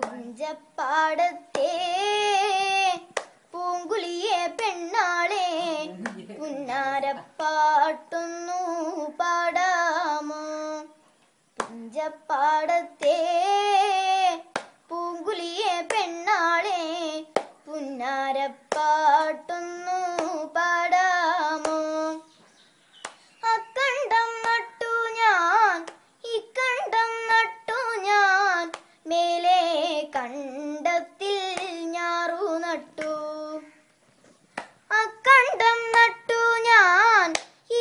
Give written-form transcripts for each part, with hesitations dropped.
പുഞ്ചപ്പാടത്തെ പൂങ്കുളിയെ പെണ്ണാളെ പുന്നാരപ്പാട്ടൊന്നു പാടാമോ? പുഞ്ചപ്പാടത്തെ പൂങ്കുളിയെ പെണ്ണാളെ പുന്നാരപ്പാട്ടൊന്നു പാടാമോ? അക്കണ്ടം നട്ടു ഞാൻ ഇക്കണ്ടം നട്ടു ഞാൻ മേലെ കണ്ടത്തിൽ ഞാറു നട്ടു. അക്കണ്ടം നട്ടു ഞാൻ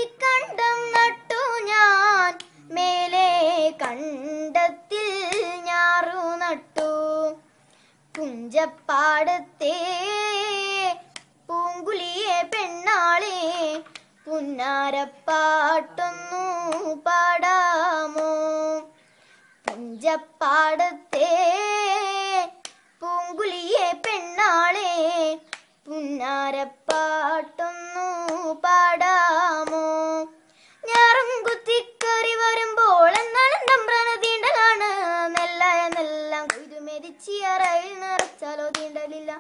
ഇക്കണ്ടം നട്ടു ഞാൻ മേലെ കണ്ടത്തിൽ ഞാറു നട്ടു. പുഞ്ചപ്പാടത്തെ പൂങ്കുളിയെ പെണ്ണാളെ പുന്നാരപ്പാട്ടൊന്നു പാടാമോ? പുഞ്ചപ്പാടത്തെ പൂങ്കുളിയെ പെണ്ണാളെ പുന്നാരപ്പാട്ടൊന്നു പാടാമോ? ഞാറും കുത്തിക്കറി വരുമ്പോൾ എന്നാലും തമ്പ്രാന തീണ്ടലാണ്. നെല്ലെല്ലാം കൊയ്തു മെതിച്ചിയറയിൽ നിറച്ചാലോ തീണ്ടലില്ല.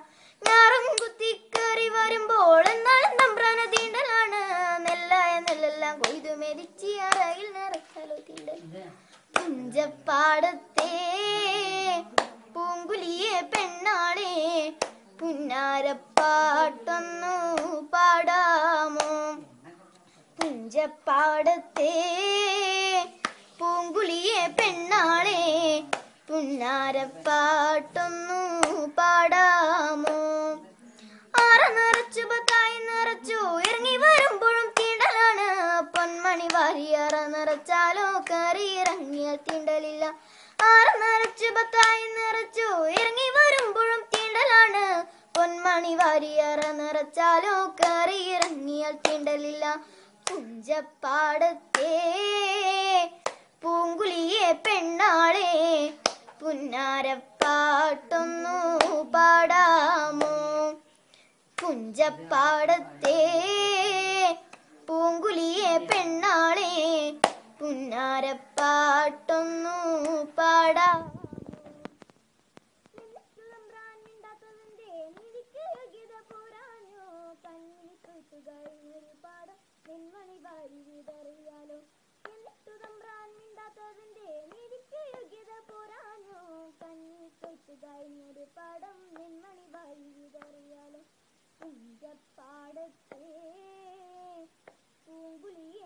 ഞാറും കുത്തിക്കറി വരുമ്പോൾ എന്നാലും തമ്പ്രാന തീണ്ടലാണ്. നെല്ലെല്ലാം കൊയ്തു മെതിച്ചിയറയിൽ നിറച്ചാലോ തീണ്ടലില്ല. പുഞ്ചപ്പാടത്തെ പൂങ്കുളിയെ പെണ്ണാളെ പുന്നാരപ്പാട്ടൊന്നു പാടാമോ? പുഞ്ചപ്പാടത്തെ പൂങ്കുളിയെ പെണ്ണാളെ പുന്നാരപ്പാട്ടൊന്നു പാടാമോ? ആറ നിറച്ചു പത്തായി നിറച്ചു ഇറങ്ങി വരുമ്പോഴും തീണ്ടലാണ്. പൊന്മണി വാരിയറ നിറച്ചാലോ കറി ഇറങ്ങിയാൽ തീണ്ടലില്ല. ആറ നിറച്ചു പത്തായി നിറച്ചു ഇറങ്ങി വരുമ്പോഴും തീണ്ടലാണ്. പൊന്മണി വാരിയറ നിറച്ചാലോ കറി ഇറങ്ങിയാൽ തീണ്ടലില്ല. പുഞ്ചപ്പാടത്തെ പൂങ്കുളിയെ പെണ്ണാളെ പുന്നാരപ്പാട്ടൊന്നു പാടാമോ? പുഞ്ചപ്പാടത്തെ പൂങ്കുളിയെ പെണ്ണാളെ പുന്നാരപ്പാട്ടൊന്നു പാടാമോ? നെന്മണി വാരി വിതറിയാലോ. എന്നിട്ടു തമ്പ്രാൻ മിണ്ടാത്തതിന്റെ നീതിക്ക് യോഗ്യത പോരാഞ്ഞോ? കഞ്ഞി കൊയ്ത്തു കഴിഞ്ഞൊരു പാടം നെന്മണി വാരി വിതറിയാലോ. പുഞ്ചപ്പാടത്തെ പൂങ്കുളിയെ